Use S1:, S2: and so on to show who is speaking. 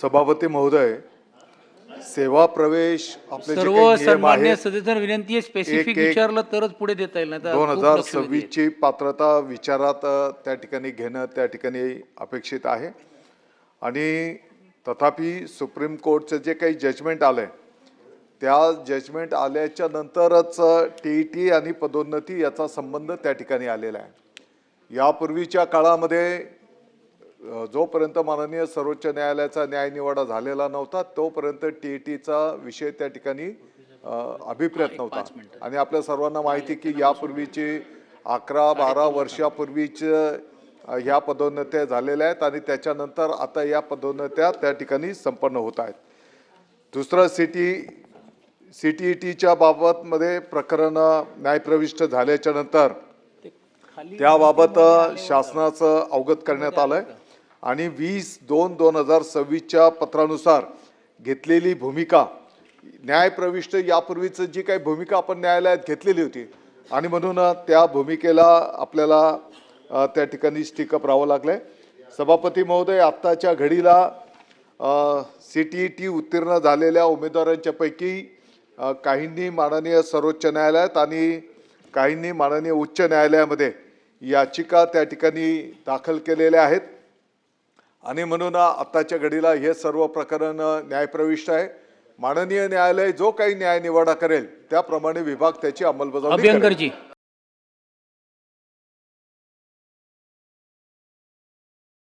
S1: सभापती महोदय, सेवा प्रवेश आपले जे
S2: सर्व
S1: काही नियम
S2: सन्मान्य
S1: आहेत
S2: सदस्यांना विनंती आहे स्पेसिफिक
S1: एक-
S2: विचारलं तरच पुढे देता येईल, नाही तर खूप लक्षवेधी
S1: 2026
S2: आहे.
S1: ची पात्रता विचारात त्या ठिकाणी घेणं त्या ठिकाणी अपेक्षित आहे. आणि तथापि सुप्रीम कोर्टचं जे काही जजमेंट आलंय त्या जजमेंट आल्याच्या नंतरच टीईटी आणि पदोन्नती याचा संबंध त्या ठिकाणी आलेला आहे. यापूर्वीच्या काळामध्ये जोपर्यंत माननीय सर्वोच्च न्यायालयाचा न्यायनिवाडा झालेला नव्हता तोपर्यंत टीईटीचा विषय त्या ठिकाणी अभिप्रेत नव्हता. आणि आपल्या सर्वांना माहिती की यापूर्वीची 11-12 वर्षापूर्वीच ह्या पदोन्नत्या झालेल्या आहेत आणि त्याच्यानंतर आता या पदोन्नत्या त्या ठिकाणी संपन्न होत आहेत. दुसरं सीटीईटीच्या बाबतमध्ये प्रकरण न्यायप्रविष्ट झाल्याच्या नंतर त्याबाबत शासनाचं अवगत करण्यात आलंय आणि 20/2/2026च्या पत्रानुसार घेतलेली भूमिका न्यायप्रविष्ट यापूर्वीच जी काही भूमिका आपण न्यायालयात घेतलेली होती आणि म्हणून त्या भूमिकेला आपल्याला त्या ठिकाणी स्टिकअप राहावं लागलंय. सभापती महोदय, आत्ताच्या घडीला सीटीईटी उत्तीर्ण झालेल्या उमेदवारांच्या पैकी काहींनी माननीय सर्वोच्च न्यायालयात आणि काहींनी माननीय उच्च न्यायालयामध्ये याचिका त्या ठिकाणी दाखल केलेल्या आहेत आणि म्हणून आत्ताच्या घडीला हे सर्व प्रकरण न्यायप्रविष्ट आहे. माननीय न्यायालय जो काही न्याय निवाडा करेल त्याप्रमाणे विभाग त्याची अंमलबजावणी करेल.
S2: अभ्यंकरजी